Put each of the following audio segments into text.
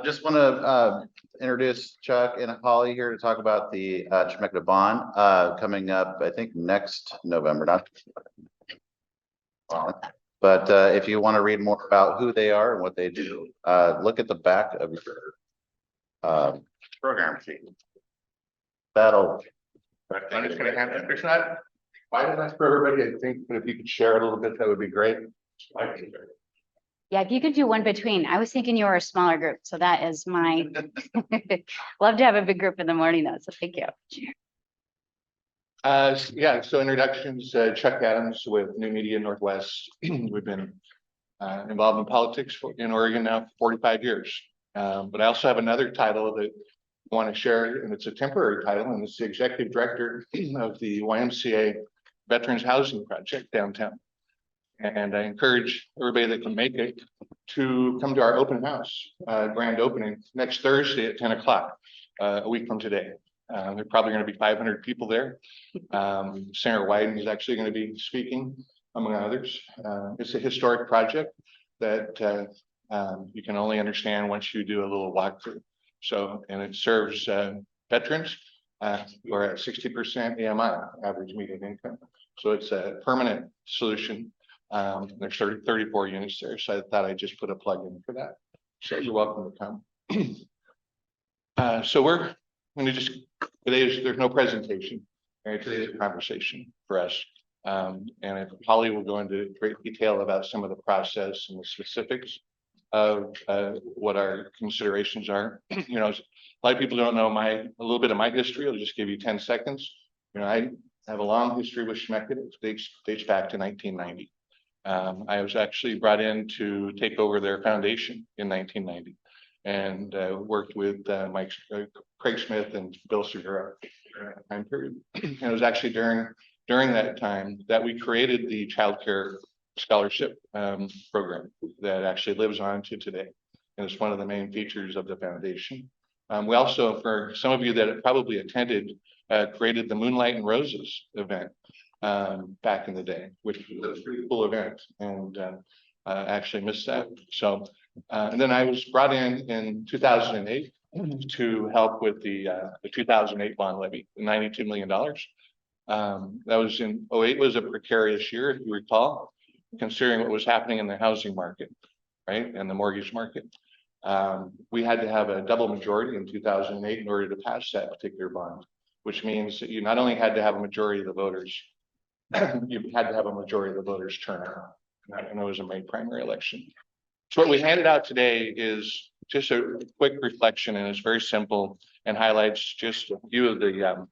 Just want to introduce Chuck and Holly here to talk about the Chemeketa bond coming up, I think next November, not. But if you want to read more about who they are and what they do, look at the back of your program sheet. I'm just going to hand it. There's not quite enough for everybody, I think, but if you could share a little bit, that would be great. Yeah, if you could do one between. I was thinking you were a smaller group, so that is my love to have a big group in the morning though. So thank you. Yeah, so introductions, Chuck Adams with New Media Northwest. We've been involved in politics in Oregon now for 45 years. But I also have another title that I want to share, and it's a temporary title, and it's the executive director of the YMCA Veterans Housing Project downtown. And I encourage everybody that can make it to come to our open house, grand opening next Thursday at 10 o'clock, a week from today. There are probably going to be 500 people there. Senator Wyden is actually going to be speaking, among others. It's a historic project that you can only understand once you do a little walkthrough. So, and it serves veterans who are at 60% AMI, average median income. So it's a permanent solution. There's 34 units there, so I thought I'd just put a plug in for that. So you're welcome to come. So we're going to just, there's no presentation. Right? Today is a conversation for us. And if Holly will go into great detail about some of the process and the specifics of what our considerations are. You know, a lot of people don't know a little bit of my history. I'll just give you 10 seconds. You know, I have a long history with Chemeketa. It dates back to 1990. I was actually brought in to take over their foundation in 1990 and worked with Craig Smith and Bill Segura during that time period. And it was actually during that time that we created the child care scholarship program that actually lives on to today. And it's one of the main features of the foundation. We also, for some of you that have probably attended, created the Moonlight and Roses event back in the day, which was a pretty cool event, and actually missed that. So, and then I was brought in 2008 to help with the 2008 bond levy, $92 million. That was in 2008 was a precarious year, if you recall, considering what was happening in the housing market, right, and the mortgage market. We had to have a double majority in 2008 in order to pass that particular bond, which means that you not only had to have a majority of the voters, you had to have a majority of the voters turn out. And it was a May primary election. So what we handed out today is just a quick reflection, and it's very simple and highlights just a few of the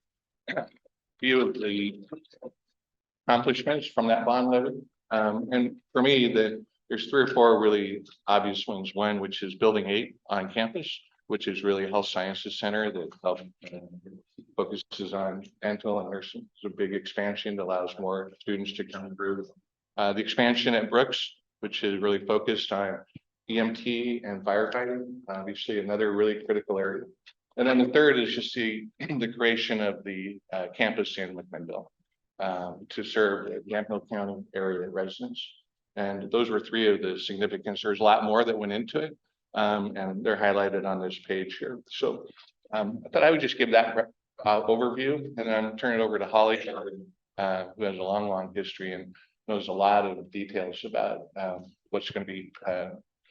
accomplishments from that bond levy. And for me, there's 3 or 4 really obvious ones. One, which is Building 8 on campus, which is really a health sciences center that focuses on dental and nursing. It's a big expansion that allows more students to come through. The expansion at Brooks, which is really focused on EMT and firefighting, obviously another really critical area. And then the third is just the creation of the campus in McMinnville to serve the Yamhill County area residents. And those were 3 of the significance. There's a lot more that went into it, and they're highlighted on this page here. So I thought I would just give that overview, and then turn it over to Holly, who has a long history and knows a lot of details about what's going to be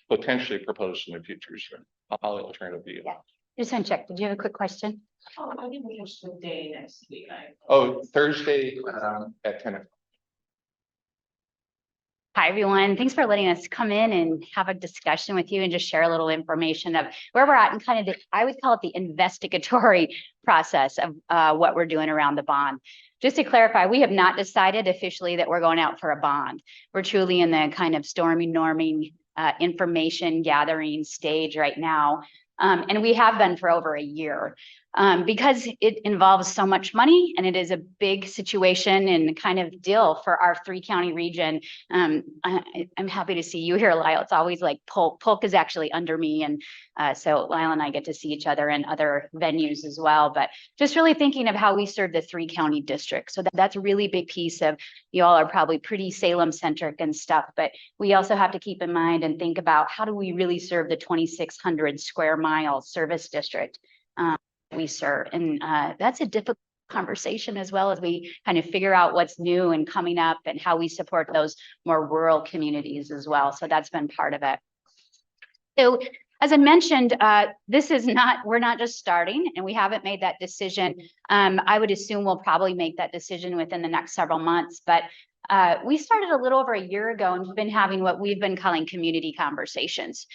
potentially proposed in the future. So Holly, I'll turn it over to you. Yeah. Just on check. Did you have a quick question? I think we just the day next week. Oh, Thursday at 10 o'clock. Hi, everyone. Thanks for letting us come in and have a discussion with you and just share a little information of where we're at and kind of I would call it the investigatory process of what we're doing around the bond. Just to clarify, we have not decided officially that we're going out for a bond. We're truly in the kind of norming, information gathering stage right now. And we have been for over a year. because it involves so much money and it is a big situation and kind of deal for our 3-county region. I'm happy to see you here, Lyle. It's always like Polk is actually under me. And so Lyle and I get to see each other in other venues as well. But just really thinking of how we serve the 3-county district. So that's a really big piece of, you all are probably pretty Salem centric and stuff, but we also have to keep in mind and think about how do we really serve the 2,600 square mile service district we serve. And that's a difficult conversation as well as we kind of figure out what's new and coming up and how we support those more rural communities as well. So that's been part of it. So as I mentioned, we're not just starting and we haven't made that decision. I would assume we'll probably make that decision within the next several months, but we started a little over a year ago and we've been having what we've been calling community conversations.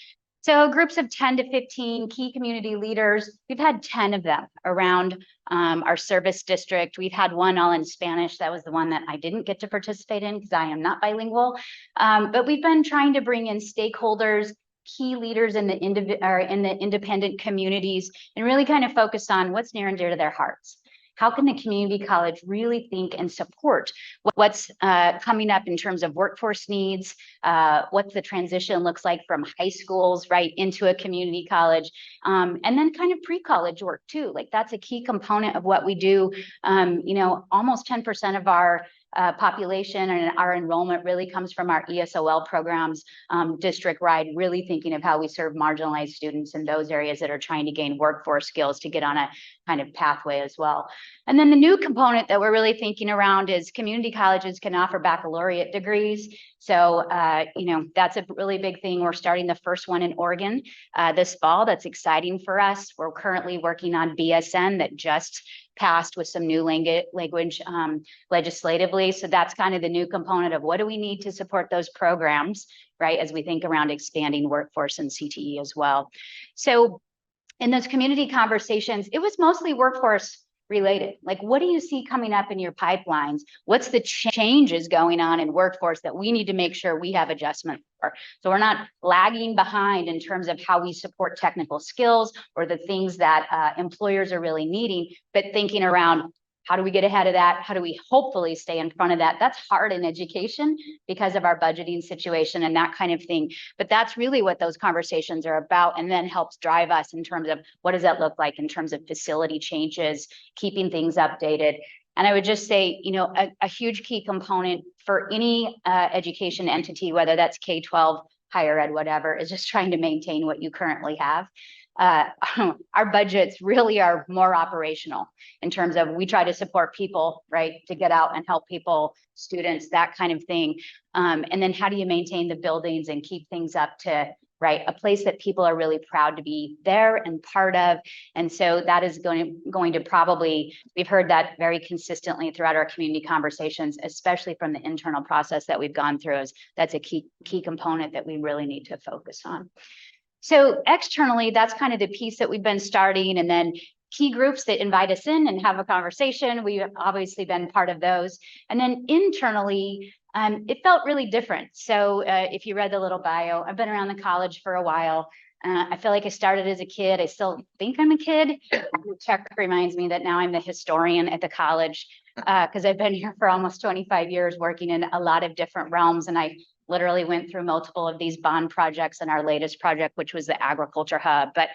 So groups of 10 to 15 key community leaders, we've had 10 of them around our service district. We've had one all in Spanish. That was the one that I didn't get to participate in because I am not bilingual. But we've been trying to bring in stakeholders, key leaders in the independent communities and really kind of focus on what's near and dear to their hearts. How can the community college really think and support what's coming up in terms of workforce needs, what the transition looks like from high schools right into a community college, and then kind of pre-college work too. Like that's a key component of what we do. You know, almost 10% of our population and our enrollment really comes from our ESOL programs, district-wide, really thinking of how we serve marginalized students in those areas that are trying to gain workforce skills to get on a kind of pathway as well. And then the new component that we're really thinking around is community colleges can offer baccalaureate degrees. So, you know, that's a really big thing. We're starting the first one in Oregon this fall. That's exciting for us. We're currently working on BSN that just passed with some new language legislatively. So that's kind of the new component of what do we need to support those programs, right? As we think around expanding workforce and CTE as well. So in those community conversations, it was mostly workforce related. Like, what do you see coming up in your pipelines? What's the changes going on in workforce that we need to make sure we have adjustment for? So we're not lagging behind in terms of how we support technical skills or the things that employers are really needing, but thinking around how do we get ahead of that? How do we hopefully stay in front of that? That's hard in education because of our budgeting situation and that kind of thing. But that's really what those conversations are about, and then helps drive us in terms of what does that look like in terms of facility changes, keeping things updated. And I would just say, you know, a huge key component for any education entity, whether that's K-12, higher ed, whatever, is just trying to maintain what you currently have. Our budgets really are more operational in terms of we try to support people, right, to get out and help people, students, that kind of thing. And then how do you maintain the buildings and keep things up to, right, a place that people are really proud to be there and part of. And so that is going to probably, we've heard that very consistently throughout our community conversations, especially from the internal process that we've gone through, is that's a key component that we really need to focus on. So externally, that's kind of the piece that we've been starting, and then key groups that invite us in and have a conversation. We've obviously been part of those. And then internally, it felt really different. So if you read the little bio, I've been around the college for a while. I feel like I started as a kid. I still think I'm a kid. Chuck reminds me that now I'm the historian at the college because I've been here for almost 25 years working in a lot of different realms, and I literally went through multiple of these bond projects and our latest project, which was the agriculture hub. But,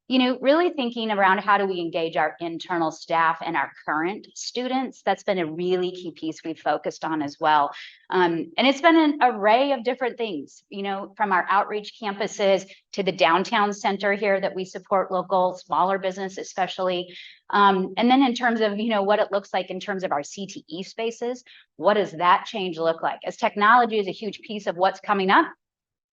you know, really thinking around how do we engage our internal staff and our current students, that's been a really key piece we've focused on as well. And it's been an array of different things, you know, from our outreach campuses to the downtown center here that we support local, smaller business especially. And then in terms of, you know, what it looks like in terms of our CTE spaces, what does that change look like? As technology is a huge piece of what's coming up,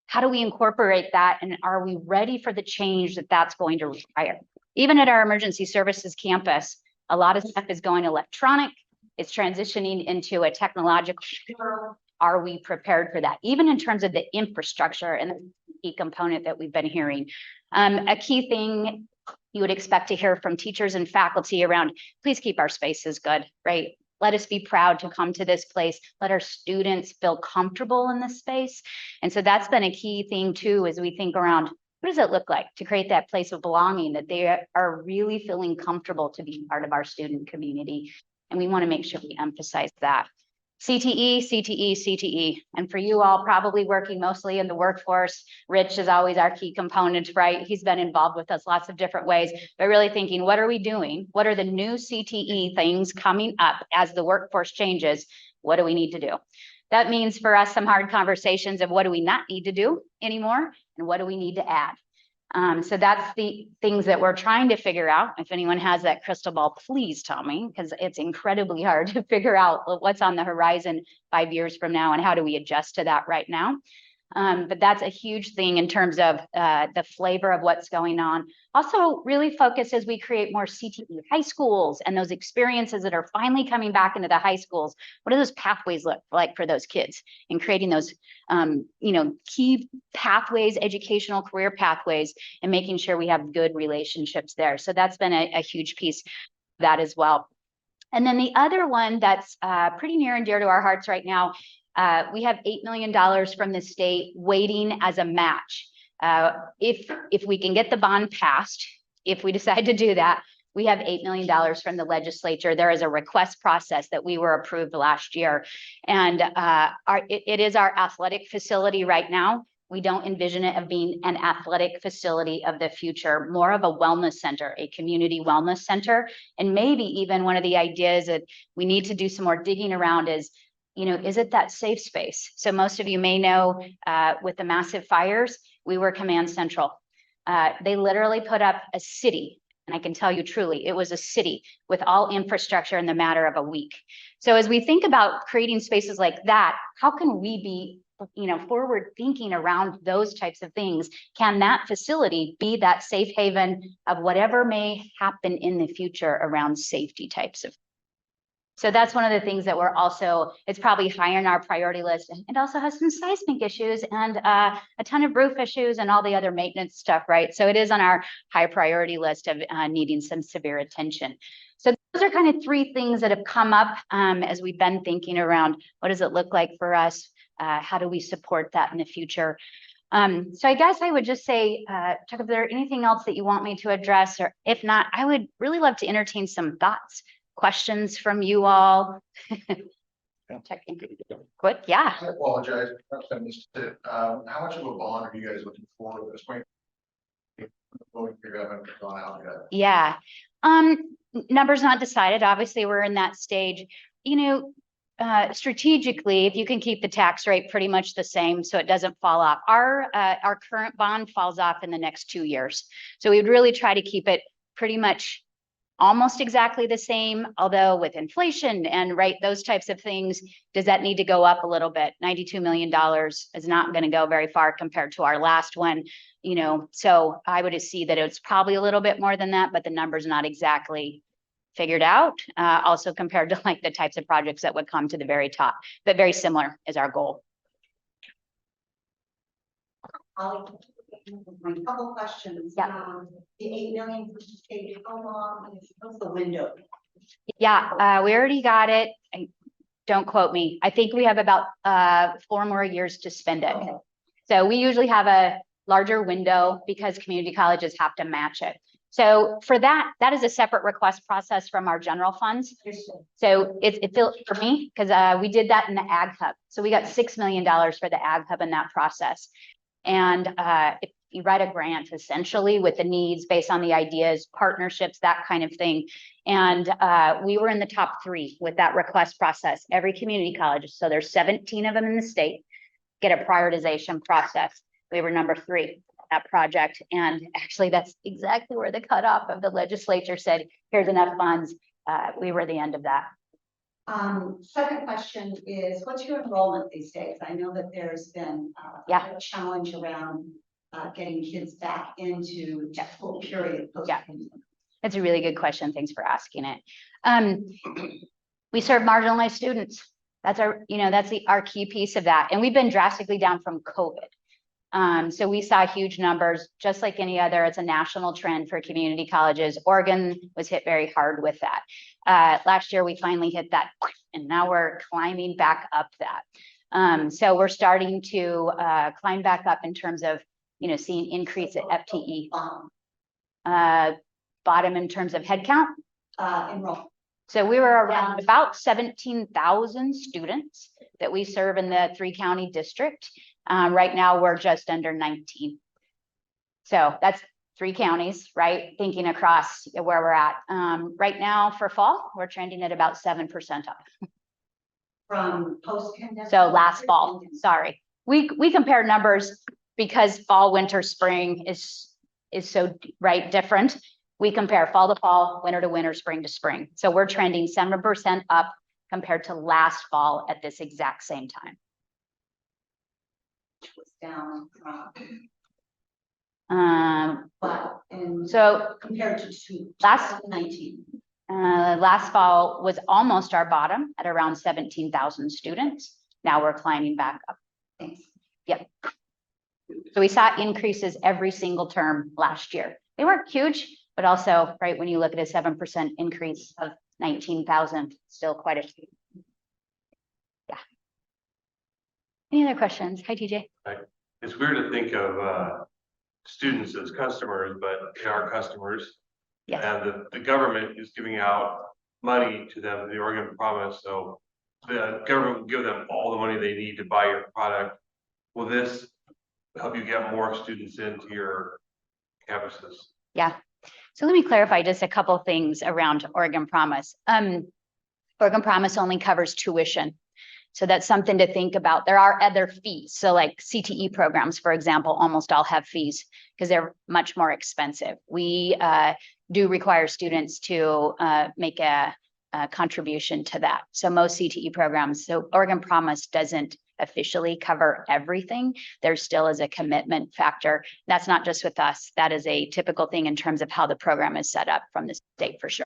how do we incorporate that? And are we ready for the change that that's going to require? Even at our emergency services campus, a lot of stuff is going electronic. It's transitioning into a technological. Are we prepared for that? Even in terms of the infrastructure and the key component that we've been hearing. A key thing you would expect to hear from teachers and faculty around, please keep our spaces good, right? Let us be proud to come to this place. Let our students feel comfortable in this space. And so that's been a key thing too, as we think around what does it look like to create that place of belonging, that they are really feeling comfortable to be part of our student community? And we want to make sure we emphasize that. CTE, CTE, CTE. And for you all probably working mostly in the workforce, Rich is always our key component, right? He's been involved with us lots of different ways, but really thinking, what are we doing? What are the new CTE things coming up as the workforce changes? What do we need to do? That means for us some hard conversations of what do we not need to do anymore and what do we need to add? So that's the things that we're trying to figure out. If anyone has that crystal ball, please tell me, because it's incredibly hard to figure out what's on the horizon 5 years from now and how do we adjust to that right now. But that's a huge thing in terms of the flavor of what's going on. Also really focus as we create more CTE high schools and those experiences that are finally coming back into the high schools. What do those pathways look like for those kids, and creating those key pathways, educational career pathways, and making sure we have good relationships there. So that's been a huge piece of that as well. And then the other one that's pretty near and dear to our hearts right now, we have $8 million from the state waiting as a match. If we can get the bond passed, if we decide to do that, we have $8 million from the legislature. There is a request process that we were approved last year. And it is our athletic facility right now. We don't envision it of being an athletic facility of the future, more of a wellness center, a community wellness center. And maybe even one of the ideas that we need to do some more digging around is, is it that safe space? So most of you may know with the massive fires, we were command central. They literally put up a city. And I can tell you truly, it was a city with all infrastructure in the matter of a week. So as we think about creating spaces like that, how can we be, forward thinking around those types of things? Can that facility be that safe haven of whatever may happen in the future around safety types of? So that's one of the things that we're also, it's probably high on our priority list, and it also has some seismic issues and a ton of roof issues and all the other maintenance stuff, right? So it is on our high priority list of needing some severe attention. So those are kind of three things that have come up as we've been thinking around what does it look like for us? How do we support that in the future? So I guess I would just say, Chuck, if there anything else that you want me to address, or if not, I would really love to entertain some thoughts, questions from you all. Checking. Good, yeah. I apologize. Perhaps I missed it. How much of a bond are you guys looking for at this point? Gone out yet. Yeah. Numbers not decided. Obviously, we're in that stage. Strategically, if you can keep the tax rate pretty much the same so it doesn't fall off. Our current bond falls off in the next 2 years. So we would really try to keep it pretty much almost exactly the same, although with inflation and those types of things, does that need to go up a little bit? $92 million is not going to go very far compared to our last one, so I would see that it's probably a little bit more than that, but the number's not exactly figured out, also compared to like the types of projects that would come to the very top, but very similar is our goal. My couple questions. Yeah. The 8 million for the state, how long is what's the window? Yeah, we already got it. Don't quote me. I think we have about 4 more years to spend it. Okay. So we usually have a larger window because community colleges have to match it. So for that is a separate request process from our general funds. So it feels for me because we did that in the Ag Hub. So we got $6 million for the Ag Hub in that process. And if you write a grant essentially with the needs based on the ideas, partnerships, that kind of thing. And we were in the top 3 with that request process. Every community college, so there's 17 of them in the state, get a prioritization process. We were number 3 that project. And actually that's exactly where the cutoff of the legislature said, here's enough funds. We were the end of that. Second question is, what's your enrollment these days? I know that there's been a challenge around getting kids back into full period. That's a really good question. Thanks for asking it. We serve marginalized students. That's our key piece of that. And we've been drastically down from COVID. So we saw huge numbers, just like any other, it's a national trend for community colleges. Oregon was hit very hard with that. Last year, we finally hit that, and now we're climbing back up that. So we're starting to climb back up in terms of seeing increase at FTE. Bottom in terms of headcount. Enroll. So we were around about 17,000 students that we serve in the 3-county district. Right now, we're just under 19. So that's 3 counties, right? Thinking across where we're at. Right now for fall, we're trending at about 7% up. From post-pandemic. So last fall, sorry. We compare numbers because fall, winter, spring is so different. We compare fall to fall, winter to winter, spring to spring. So we're trending 7% up compared to last fall at this exact same time. Was down from, But and so compared to last 2019. last fall was almost our bottom at around 17,000 students. Now we're climbing back up. Thanks. Yep. So we saw increases every single term last year. They weren't huge, but also, right, when you look at a 7% increase of 19,000, still quite a few. Yeah. Any other questions? Hi, TJ. It's weird to think of students as customers, but they are customers. Yes. And the government is giving out money to them, the Oregon Promise. So the government will give them all the money they need to buy your product. Will this help you get more students into your campuses? Yeah. So let me clarify just a couple of things around Oregon Promise. Oregon Promise only covers tuition. So that's something to think about. There are other fees. So like CTE programs, for example, almost all have fees because they're much more expensive. We do require students to make a contribution to that. So most CTE programs, so Oregon Promise doesn't officially cover everything. There still is a commitment factor. That's not just with us. That is a typical thing in terms of how the program is set up from the state for sure.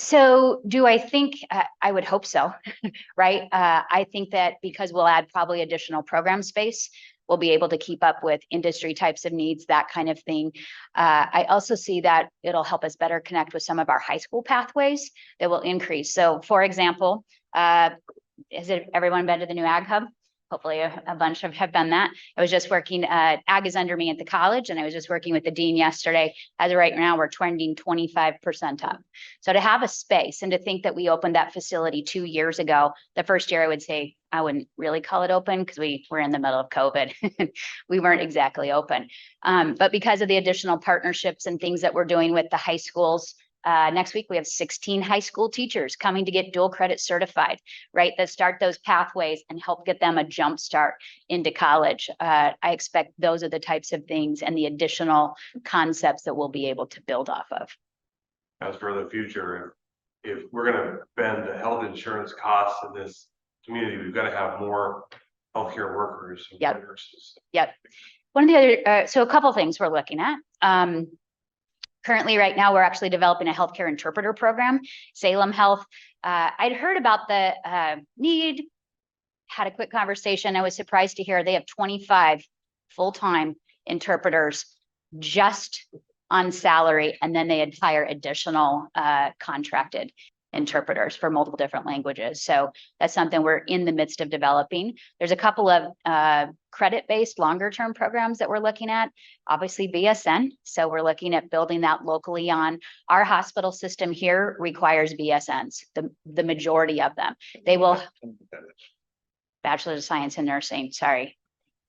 So do I think, I would hope so, right? I think that because we'll add probably additional program space, we'll be able to keep up with industry types of needs, that kind of thing. I also see that it'll help us better connect with some of our high school pathways that will increase. So for example, has everyone been to the new Ag Hub? Hopefully a bunch have done that. I was just working, Ag is under me at the college, and I was just working with the dean yesterday. As of right now, we're trending 25% up. So to have a space and to think that we opened that facility 2 years ago, the first year I would say, I wouldn't really call it open because we were in the middle of COVID. We weren't exactly open. But because of the additional partnerships and things that we're doing with the high schools, next week, we have 16 high school teachers coming to get dual credit certified, right? That start those pathways and help get them a jump start into college. I expect those are the types of things and the additional concepts that we'll be able to build off of. As for the future, if we're going to bend the health insurance costs in this community, we've got to have more healthcare workers and nurses. Yep. One of the other, so a couple of things we're looking at. Currently, right now, we're actually developing a healthcare interpreter program, Salem Health. I'd heard about the need, had a quick conversation. I was surprised to hear they have 25 full-time interpreters just on salary, and then they hire additional contracted interpreters for multiple different languages. So that's something we're in the midst of developing. There's a couple of credit-based longer-term programs that we're looking at, obviously BSN. So we're looking at building that locally on. Our hospital system here requires BSNs, the majority of them. They will, Bachelor of Science in Nursing, sorry.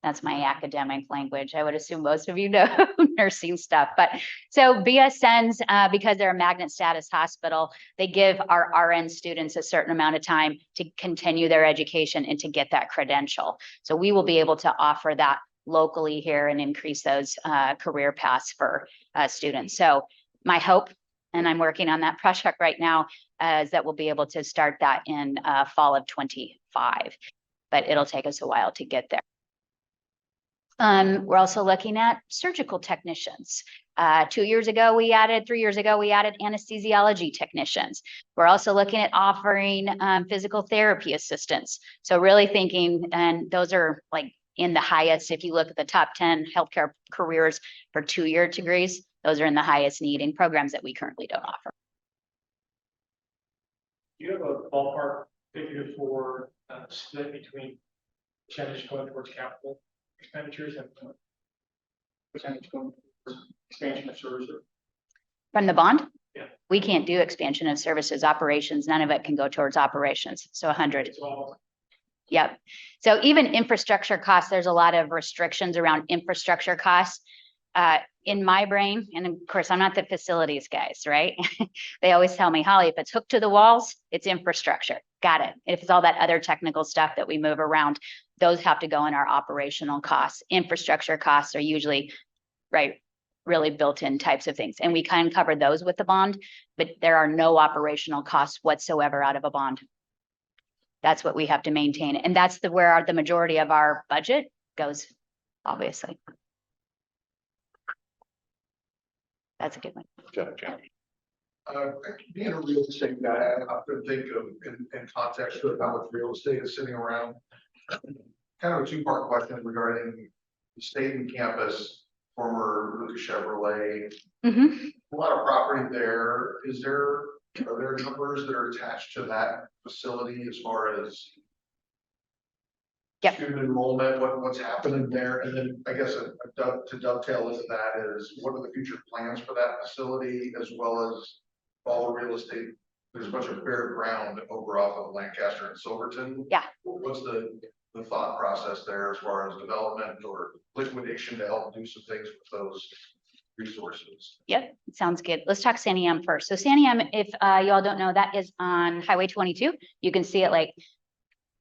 That's my academic language. I would assume most of you know nursing stuff. But so BSNs, because they're a magnet status hospital, they give our RN students a certain amount of time to continue their education and to get that credential. So we will be able to offer that locally here and increase those career paths for students. So my hope, and I'm working on that project right now, is that we'll be able to start that in fall of 25. But it'll take us a while to get there. We're also looking at surgical technicians. 3 years ago, we added anesthesiology technicians. We're also looking at offering physical therapy assistants. So really thinking, and those are like in the highest, if you look at the top 10 healthcare careers for 2-year degrees, those are in the highest needing programs that we currently don't offer. Do you have a ballpark figure for split between percentage going towards capital expenditures and percentage going towards expansion of services? From the bond? Yeah. We can't do expansion of services operations. None of it can go towards operations. So 100. It's all Yep. So even infrastructure costs, there's a lot of restrictions around infrastructure costs. In my brain, and of course, I'm not the facilities guys, right? They always tell me, Holly, if it's hooked to the walls, it's infrastructure. Got it. If it's all that other technical stuff that we move around, those have to go in our operational costs. Infrastructure costs are usually, right, really built-in types of things. And we can cover those with the bond, but there are no operational costs whatsoever out of a bond. That's what we have to maintain. And that's where the majority of our budget goes, obviously. That's a good one. Being a real estate guy, I often think of in context of how much real estate is sitting around. Kind of a two-part question regarding the state and campus, former Lucas Chevrolet. Mm-hmm. A lot of property there. Are there numbers that are attached to that facility as far as Yep. student enrollment, what's happening there? And then I guess to dovetail into that is, what are the future plans for that facility, as well as all the real estate? There's a bunch of bare ground over off of Lancaster and Silverton. Yeah. What's the thought process there as far as development or liquidation to help do some things with those resources? Yep, sounds good. Let's talk Santiam first. So Santiam, if you all don't know, that is on Highway 22. You can see it like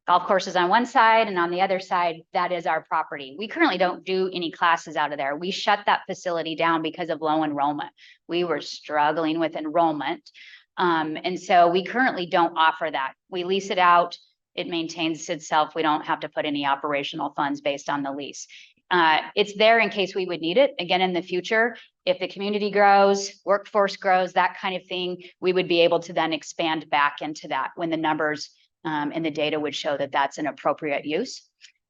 golf courses on one side, and on the other side, that is our property. We currently don't do any classes out of there. We shut that facility down because of low enrollment. We were struggling with enrollment. And so we currently don't offer that. We lease it out. It maintains itself. We don't have to put any operational funds based on the lease. It's there in case we would need it again in the future. If the community grows, workforce grows, that kind of thing, we would be able to then expand back into that when the numbers and the data would show that that's an appropriate use.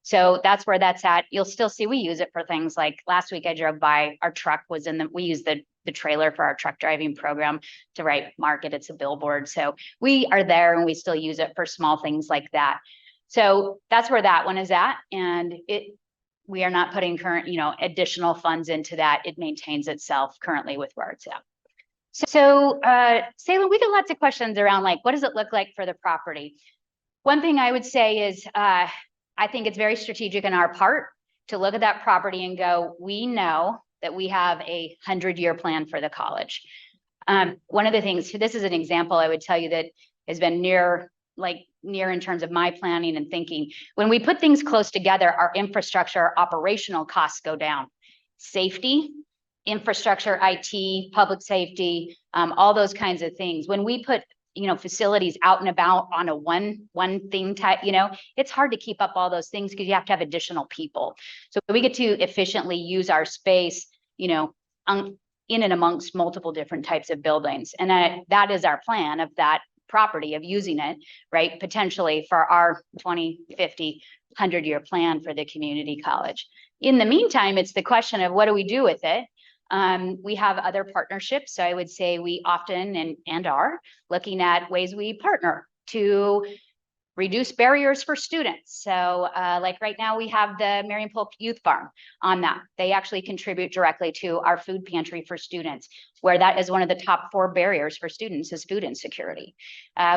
So that's where that's at. You'll still see we use it for things like last week I drove by, our truck was we use the trailer for our truck driving program to market. It's a billboard. So we are there and we still use it for small things like that. So that's where that one is at. And we are not putting current, additional funds into that. It maintains itself currently with where it's at. So Salem, we get lots of questions around what does it look like for the property? One thing I would say is I think it's very strategic on our part to look at that property and go, we know that we have a 100-year plan for the college. One of the things, this is an example I would tell you that has been near in terms of my planning and thinking. When we put things close together, our infrastructure operational costs go down. Safety, infrastructure, IT, public safety, all those kinds of things. When we put facilities out and about on a one thing type, it's hard to keep up all those things because you have to have additional people. So we get to efficiently use our space, in and amongst multiple different types of buildings. And that is our plan of that property, of using it, right, potentially for our 20, 50, 100-year plan for the community college. In the meantime, it's the question of what do we do with it? We have other partnerships. So I would say we often and are looking at ways we partner to reduce barriers for students. So right now we have the Marion Polk Youth Farm on that. They actually contribute directly to our food pantry for students, where that is one of the top 4 barriers for students is food insecurity.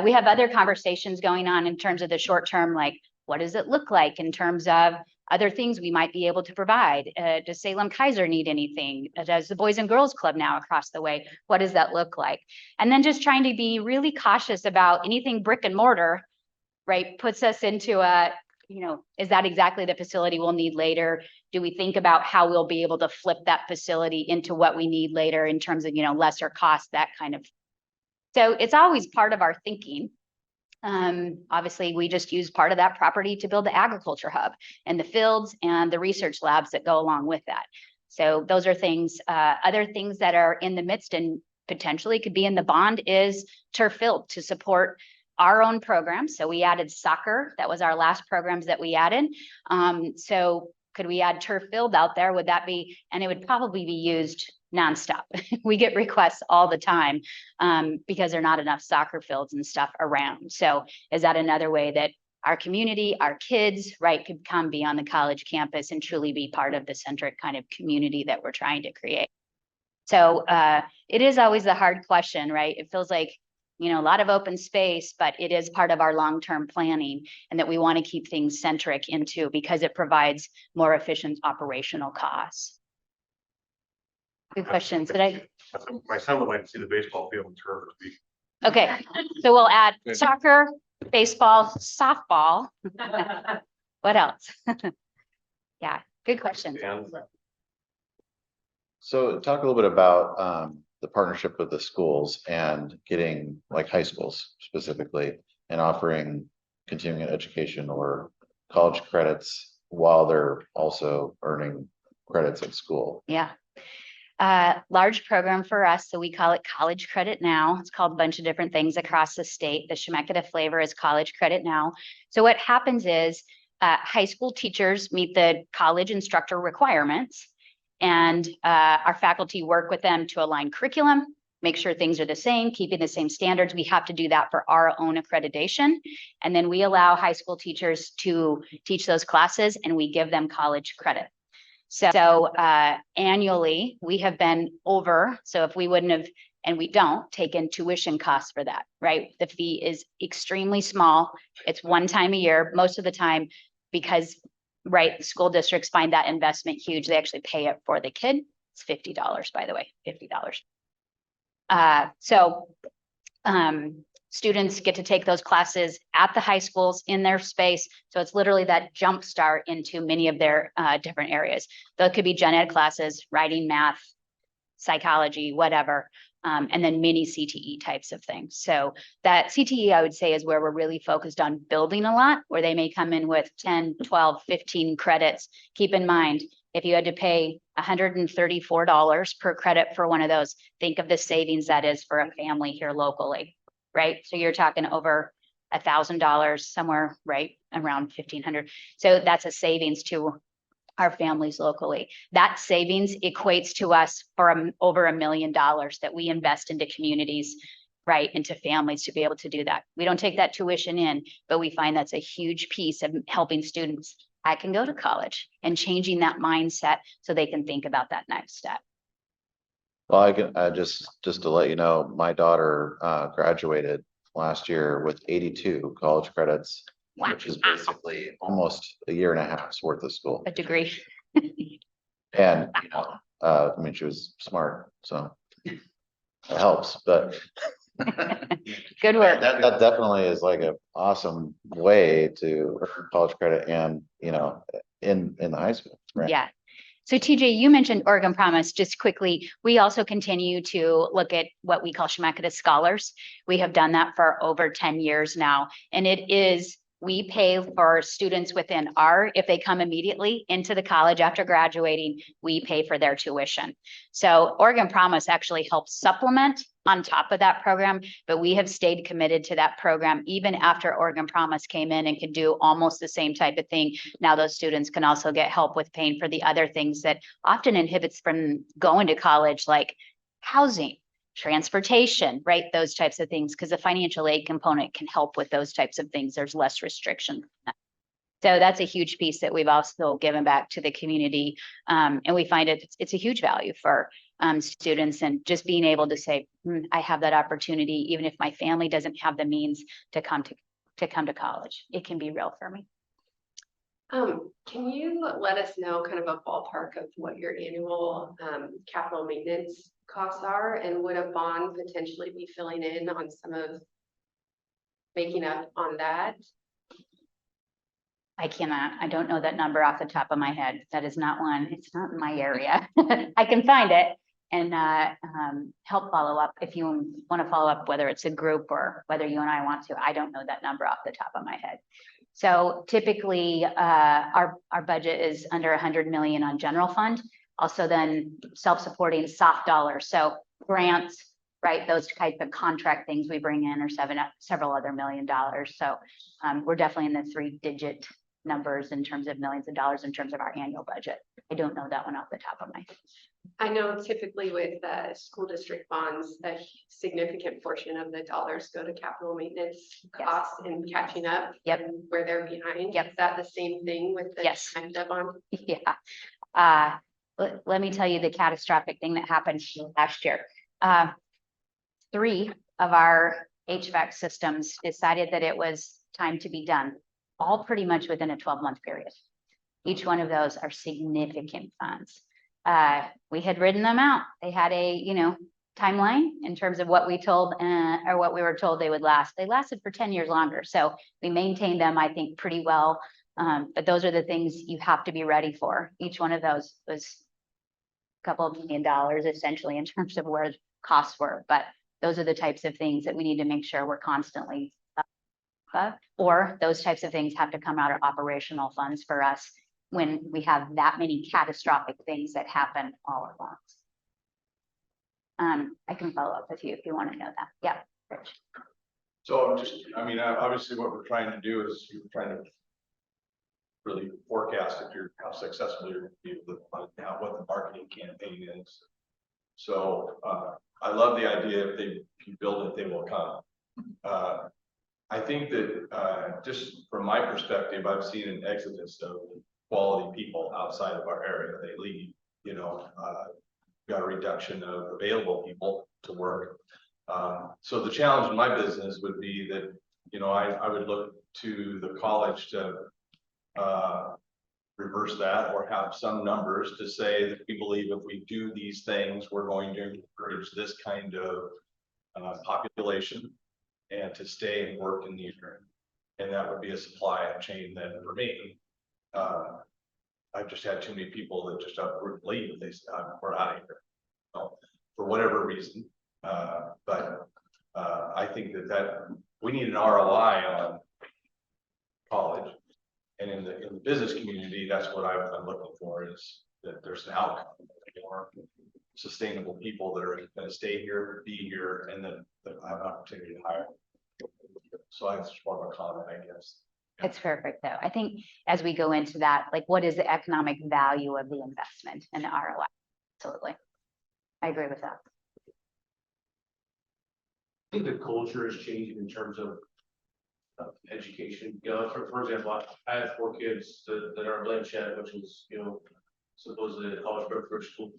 We have other conversations going on in terms of the short term, what does it look like in terms of other things we might be able to provide? Does Salem Kaiser need anything? Does the Boys and Girls Club now across the way? What does that look like? And then just trying to be really cautious about anything brick and mortar, right? Puts us into is that exactly the facility we'll need later? Do we think about how we'll be able to flip that facility into what we need later in terms of, lesser cost, that kind of. So it's always part of our thinking. Obviously, we just use part of that property to build the agriculture hub and the fields and the research labs that go along with that. So those are things, other things that are in the midst and potentially could be in the bond is turf field to support our own programs. So we added soccer. That was our last programs that we added. So could we add turf field out there? Would that be, and it would probably be used nonstop. We get requests all the time because there are not enough soccer fields and stuff around. So is that another way that our community, our kids, right, could come be on the college campus and truly be part of the centric kind of community that we're trying to create. So it is always the hard question, right? It feels like, a lot of open space, but it is part of our long-term planning and that we want to keep things centric into because it provides more efficient operational costs. Good questions. My son would like to see the baseball field and turf. Okay, so we'll add soccer, baseball, softball. What else? Yeah, good question. So talk a little bit about the partnership with the schools and getting like high schools specifically and offering continuing education or college credits while they're also earning credits at school. Yeah. Large program for us. So we call it College Credit Now. It's called a bunch of different things across the state. The Chemeketa flavor is College Credit Now. So what happens is high school teachers meet the college instructor requirements, and our faculty work with them to align curriculum, make sure things are the same, keeping the same standards. We have to do that for our own accreditation. And then we allow high school teachers to teach those classes and we give them college credit. So annually, we have been over, so if we wouldn't have, and we don't take in tuition costs for that, right? The fee is extremely small. It's one time a year, most of the time, because, right, school districts find that investment huge. They actually pay it for the kid. It's $50, by the way, $50. Students get to take those classes at the high schools in their space. So it's literally that jump start into many of their different areas. That could be gen ed classes, writing, math, psychology, whatever, and then mini CTE types of things. So that CTE, I would say, is where we're really focused on building a lot, where they may come in with 10, 12, 15 credits. Keep in mind, if you had to pay $134 per credit for one of those, think of the savings that is for a family here locally. Right? So you're talking over $1,000, somewhere right around 1,500. So that's a savings to our families locally. That savings equates to us for over $1 million that we invest into communities, right, into families to be able to do that. We don't take that tuition in, but we find that's a huge piece of helping students. I can go to college and changing that mindset so they can think about that next step. Well, I can just to let you know, my daughter graduated last year with 82 college credits, which is basically almost a year and a half's worth of school. A degree. And I mean, she was smart, so it helps. But good work. That definitely is like an awesome way to earn college credit, and in the high school, right? Yeah. So TJ, you mentioned Oregon Promise. Just quickly, we also continue to look at what we call Chemeketa Scholars. We have done that for over 10 years now. And we pay for students within if they come immediately into the college after graduating, we pay for their tuition. So Oregon Promise actually helps supplement on top of that program, but we have stayed committed to that program even after Oregon Promise came in and could do almost the same type of thing. Now those students can also get help with paying for the other things that often inhibits from going to college, like housing, transportation, right? Those types of things, because the financial aid component can help with those types of things. There's less restriction. So that's a huge piece that we've also given back to the community. And we find it's a huge value for students, and just being able to say, I have that opportunity, even if my family doesn't have the means to come to college, it can be real for me. Can you let us know kind of a ballpark of what your annual capital maintenance costs are, and would a bond potentially be filling in on some of making up on that? I cannot. I don't know that number off the top of my head. That is not one. It's not in my area. I can find it and help follow up if you want to follow up, whether it's a group or whether you and I want to. I don't know that number off the top of my head. So typically our budget is under 100 million on general fund. Also then self-supporting soft dollars. So grants, right? Those type of contract things we bring in are several other $1 million. So we're definitely in the 3-digit numbers in terms of millions of dollars in terms of our annual budget. I don't know that one off the top of my head. I know typically with school district bonds, a significant portion of the dollars go to capital maintenance Yes. costs and catching up. Yep. and Where they're behind. Yep. Is that the same thing with the Yes. Chemeketa bond? Yeah. Let me tell you the catastrophic thing that happened last year. 3 of our HVAC systems decided that it was time to be done, all pretty much within a 12-month period. Each one of those are significant funds. We had written them out. They had a, timeline in terms of what we told, or what we were told they would last. They lasted for 10 years longer. So we maintained them, I think, pretty well. But those are the things you have to be ready for. Each one of those was a couple of $1 million essentially in terms of where costs were. But those are the types of things that we need to make sure we're constantly or those types of things have to come out of operational funds for us when we have that many catastrophic things that happen all at once. I can follow up with you if you want to know that. Yeah. Rich. So obviously what we're trying to do is you're trying to really forecast how successful you're going to be with what the marketing campaign is. So I love the idea if you build it, they will come. I think that just from my perspective, I've seen an exodus of quality people outside of our area. They leave, got a reduction of available people to work. So the challenge in my business would be that, I would look to the college to reverse that or have some numbers to say that we believe if we do these things, we're going to encourage this kind of population and to stay and work in the area. And that would be a supply chain then for me. I've just had too many people that just uproot leave. They say, we're out of here, for whatever reason. But I think that we need an ROI on college. And in the business community, that's what I'm looking for, is that there's an outcome, more sustainable people that are going to stay here, be here, and then have an opportunity to hire. So I just more of a comment, I guess. It's perfect though. I think as we go into that, like what is the economic value of the investment and the ROI? Absolutely. I agree with that. I think the culture is changing in terms of education. For example, I have 4 kids that are in bloodshed, which is, supposedly a college preparatory school.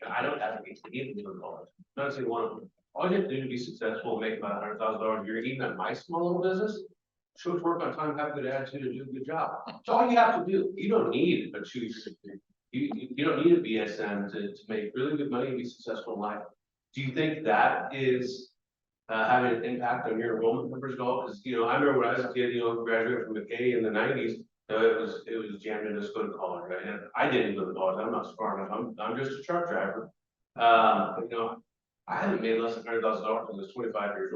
I don't advocate to either of them college. I'm not saying one of them. All you have to do to be successful and make about $100,000 a year, even at my small little business, show to work on time, have a good attitude, and do a good job. That's all you have to do. You don't need a 2-year degree. You don't need a BSN to make really good money and be successful in life. Do you think that is having an impact on your enrollment numbers at all? Because I remember when I was a kid, graduated from McKay in the 90s. It was jammed in just go to college, right? And I didn't go to college. I'm not smart enough. I'm just a truck driver. But, I haven't made less than $100,000 when I was 25 years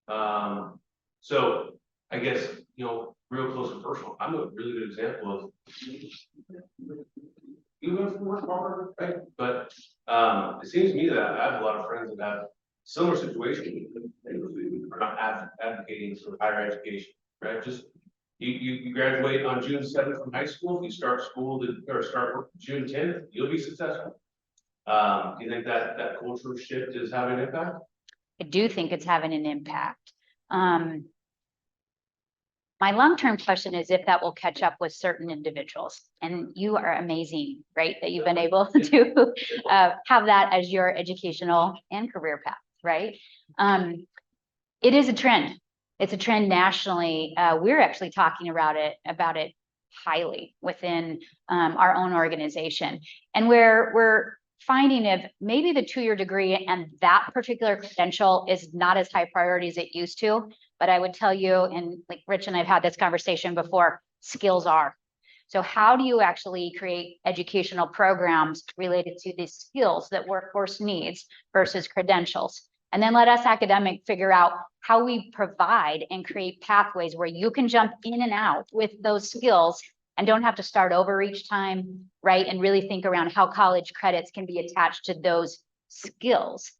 old. So I guess real close and personal. I'm a really good example of you went from work hard, right? But it seems to me that I have a lot of friends that have similar situations. Are not advocating for higher education, right? Just you graduate on June 7th from high school. If you start school or start work June 10th, you'll be successful. Do you think that cultural shift is having an impact? I do think it's having an impact. My long-term question is if that will catch up with certain individuals, and you are amazing, right? That you've been able to have that as your educational and career path, right? It is a trend. It's a trend nationally. We're actually talking about it highly within our own organization, and we're finding if maybe the 2-year degree and that particular credential is not as high priority as it used to. But I would tell you, and like Rich and I've had this conversation before, skills are. So how do you actually create educational programs related to the skills that workforce needs versus credentials? And then let us academic figure out how we provide and create pathways where you can jump in and out with those skills and don't have to start over each time, right? And really think around how college credits can be attached to those skills.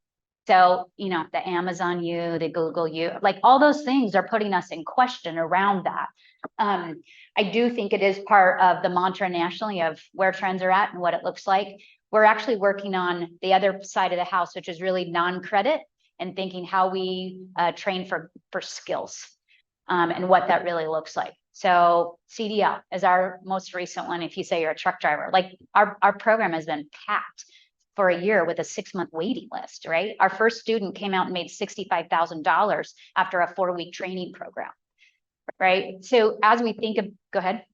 So, the Amazon you, the Google you, like all those things are putting us in question around that. I do think it is part of the mantra nationally of where trends are at and what it looks like. we're actually working on the other side of the house, which is really non-credit and thinking how we train for skills and what that really looks like. So CDL is our most recent one. If you say you're a truck driver, like our program has been packed for a year with a 6-month waiting list, right? Our first student came out and made $65,000 after a 4-week training program, right? So as we think of, go ahead.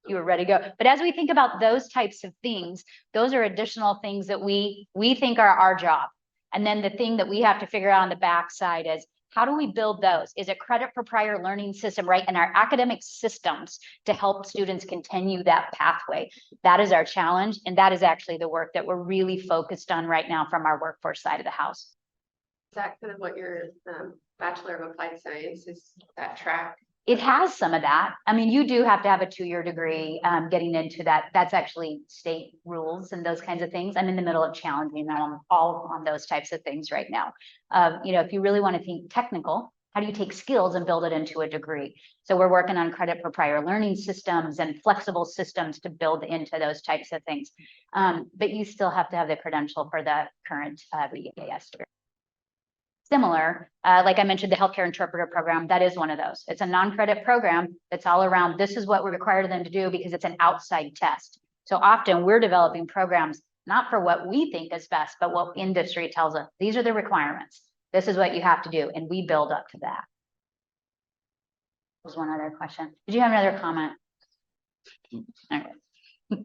You were ready to go. But as we think about those types of things, those are additional things that we think are our job. And then the thing that we have to figure out on the backside is, how do we build those? Is it credit for prior learning system, right? And our academic systems to help students continue that pathway. That is our challenge. And that is actually the work that we're really focused on right now from our workforce side of the house. Is that kind of what your Bachelor of Applied Science is, that track? It has some of that. I mean, you do have to have a 2-year degree getting into that. That's actually state rules and those kinds of things. I'm in the middle of challenging them all on those types of things right now. You know, if you really want to think technical, how do you take skills and build it into a degree? So we're working on credit for prior learning systems and flexible systems to build into those types of things. But you still have to have the credential for the current BAS degree. Similar, like I mentioned, the healthcare interpreter program, that is one of those. It's a non-credit program that's all around, this is what we require them to do because it's an outside test. So often we're developing programs, not for what we think is best, but what industry tells us. These are the requirements. This is what you have to do. And we build up to that. There's one other question. Did you have another comment? Okay.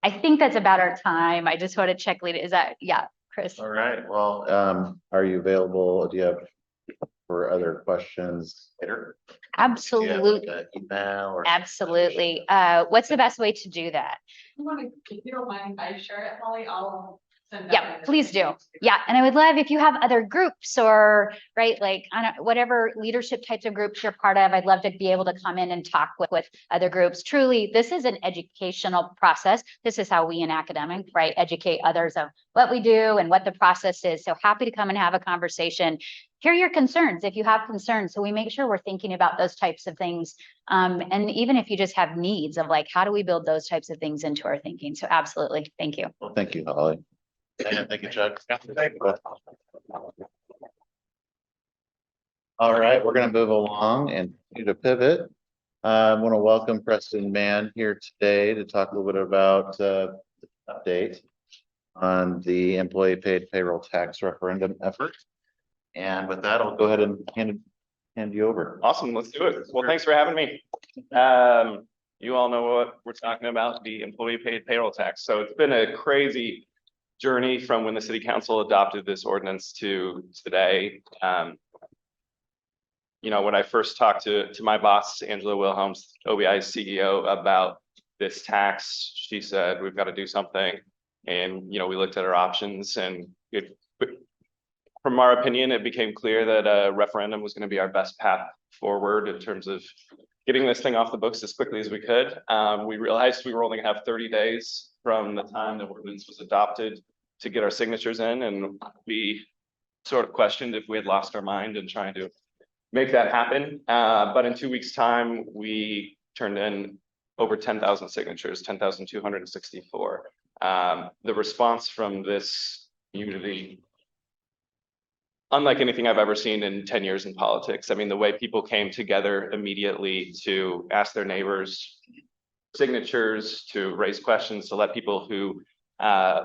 I think that's about our time. I just want to check, Lita. Is that, yeah. Chris. All right, well, are you available? Do you have for other questions later? Absolutely. Email or Absolutely. What's the best way to do that? If you don't mind, I share it, Holly, I'll send. Yeah, please do. Yeah, and I would love if you have other groups or, right, like, I don't, whatever leadership types of groups you're part of, I'd love to be able to come in and talk with other groups. Truly, this is an educational process. This is how we in academic, right, educate others of what we do and what the process is. So happy to come and have a conversation. Hear your concerns if you have concerns. So we make sure we're thinking about those types of things. And even if you just have needs of like, how do we build those types of things into our thinking? So absolutely. Thank you. Well, thank you, Holly. And thank you, Chuck. All right, we're going to move along and continue to pivot. I want to welcome Preston Mann here today to talk a little bit about the update on the employee paid payroll tax referendum effort. And with that, I'll go ahead and hand you over. Awesome, let's do it. Well, thanks for having me. You all know what we're talking about, the employee paid payroll tax. So it's been a crazy journey from when the city council adopted this ordinance to today. You know, when I first talked to my boss, Angela Wilhelms, OBI's CEO, about this tax, she said, we've got to do something. And, you know, we looked at our options and from our opinion, it became clear that a referendum was going to be our best path forward in terms of getting this thing off the books as quickly as we could. We realized we were only going to have 30 days from the time the ordinance was adopted to get our signatures in. And we sort of questioned if we had lost our mind in trying to make that happen. But in 2 weeks' time, we turned in over 10,000 signatures, 10,264. The response from this community, unlike anything I've ever seen in 10 years in politics. I mean, the way people came together immediately to ask their neighbors signatures, to raise questions, to let people who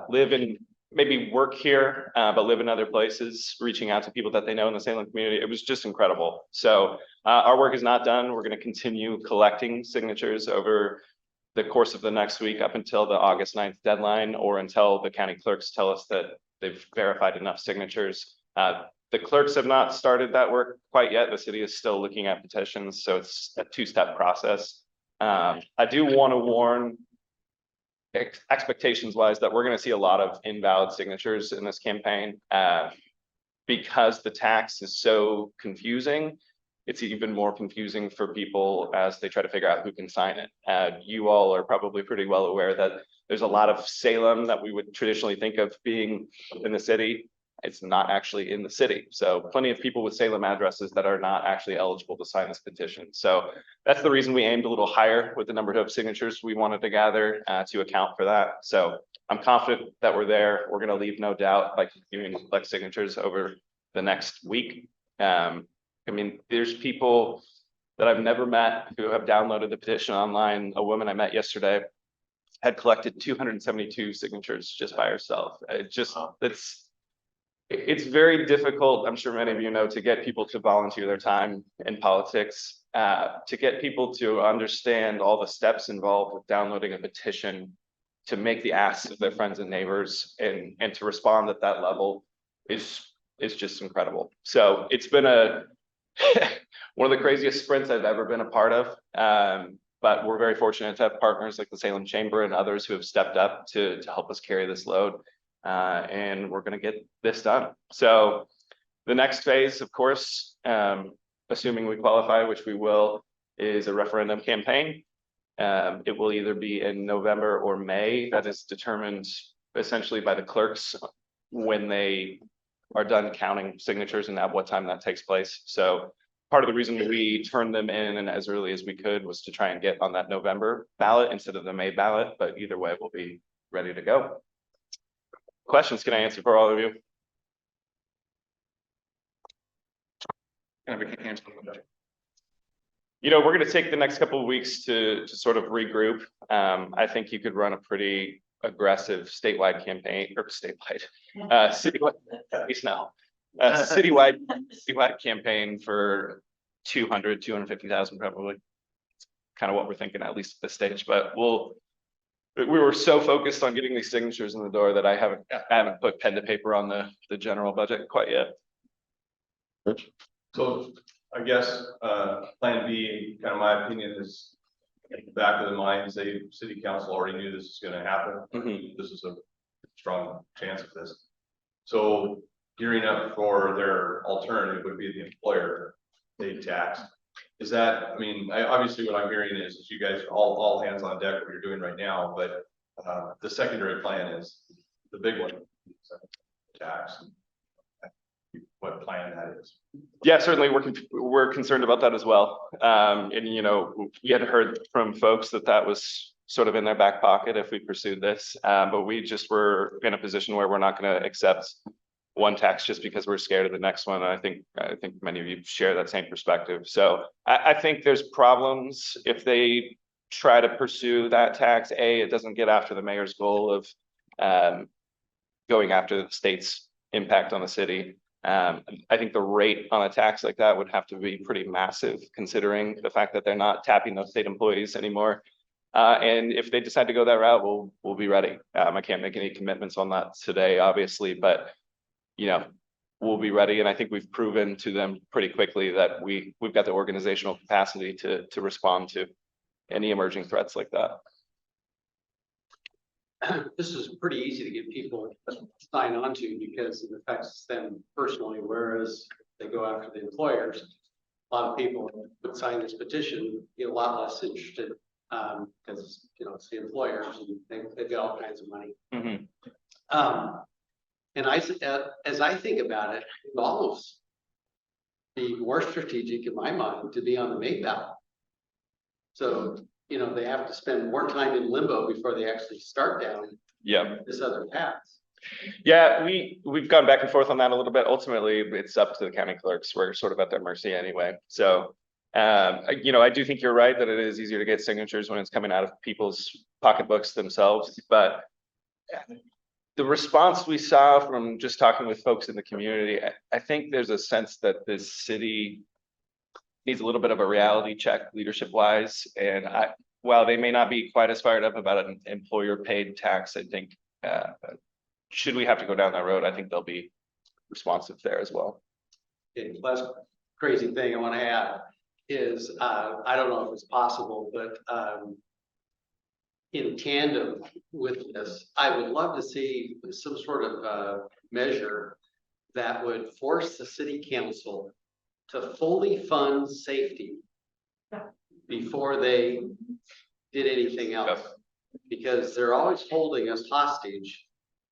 live in, maybe work here, but live in other places, reaching out to people that they know in the Salem community. It was just incredible. So our work is not done. We're going to continue collecting signatures over the course of the next week up until the August 9th deadline, or until the county clerks tell us that they've verified enough signatures. The clerks have not started that work quite yet. The city is still looking at petitions, so it's a two-step process. I do want to warn expectations-wise that we're going to see a lot of invalid signatures in this campaign because the tax is so confusing. It's even more confusing for people as they try to figure out who can sign it. You all are probably pretty well aware that there's a lot of Salem that we would traditionally think of being in the city. it's not actually in the city. So plenty of people with Salem addresses that are not actually eligible to sign this petition. So that's the reason we aimed a little higher with the number of signatures we wanted to gather to account for that. So I'm confident that we're there. We're going to leave no doubt by continuing to collect signatures over the next week. I mean, there's people that I've never met who have downloaded the petition online. A woman I met yesterday had collected 272 signatures just by herself. It's very difficult, I'm sure many of you know, to get people to volunteer their time in politics, to get people to understand all the steps involved with downloading a petition, to make the asks of their friends and neighbors, and to respond at that level is just incredible. So it's been one of the craziest sprints I've ever been a part of. But we're very fortunate to have partners like the Salem Chamber and others who have stepped up to help us carry this load. And we're going to get this done. So the next phase, of course, assuming we qualify, which we will, is a referendum campaign. It will either be in November or May. That is determined essentially by the clerks when they are done counting signatures and at what time that takes place. So part of the reason we turned them in and as early as we could was to try and get on that November ballot instead of the May ballot, but either way, we'll be ready to go. Questions can I answer for all of you? You know, we're going to take the next couple of weeks to sort of regroup. I think you could run a pretty aggressive statewide campaign, or citywide, citywide campaign for 250,000 probably. Kind of what we're thinking, at least at this stage. But we were so focused on getting these signatures in the door that I haven't put pen to paper on the general budget quite yet. Rich? So I guess plan B, kind of my opinion, is in the back of the mind, say city council already knew this is going to happen. This is a strong chance of this. So gearing up for their alternative would be the employer paid tax. Is that, I mean, obviously what I'm hearing is you guys are all hands on deck what you're doing right now, but the secondary plan is the big one, tax. What plan that is? Yeah, certainly we're concerned about that as well. And you know, we had heard from folks that was sort of in their back pocket if we pursued this, but we just were in a position where we're not going to accept one tax just because we're scared of the next one. And I think many of you share that same perspective. So I think there's problems if they try to pursue that tax. It doesn't get after the mayor's goal of going after the state's impact on the city. I think the rate on a tax like that would have to be pretty massive, considering the fact that they're not tapping those state employees anymore. And if they decide to go that route, we'll be ready. I can't make any commitments on that today, obviously, but you know, we'll be ready. And I think we've proven to them pretty quickly that we've got the organizational capacity to respond to any emerging threats like that. This is pretty easy to get people to sign on to because it affects them personally, whereas they go after the employers. A lot of people would sign this petition, get a lot less interested because you know it's the employers and they get all kinds of money. And as I think about it, it would almost be more strategic in my mind to be on the May ballot. So you know, they have to spend more time in limbo before they actually start down this other path. Yeah, we've gone back and forth on that a little bit. Ultimately, it's up to the county clerks. We're sort of at their mercy anyway. So, you know, I do think you're right that it is easier to get signatures when it's coming out of people's pocketbooks themselves. But the response we saw from just talking with folks in the community, I think there's a sense that this city needs a little bit of a reality check leadership wise. And while they may not be quite as fired up about an employer paid tax, I think should we have to go down that road, I think they'll be responsive there as well. Okay, last crazy thing I want to add is I don't know if it's possible, but in tandem with this, I would love to see some sort of measure that would force the city council to fully fund safety before they did anything else, because they're always holding us hostage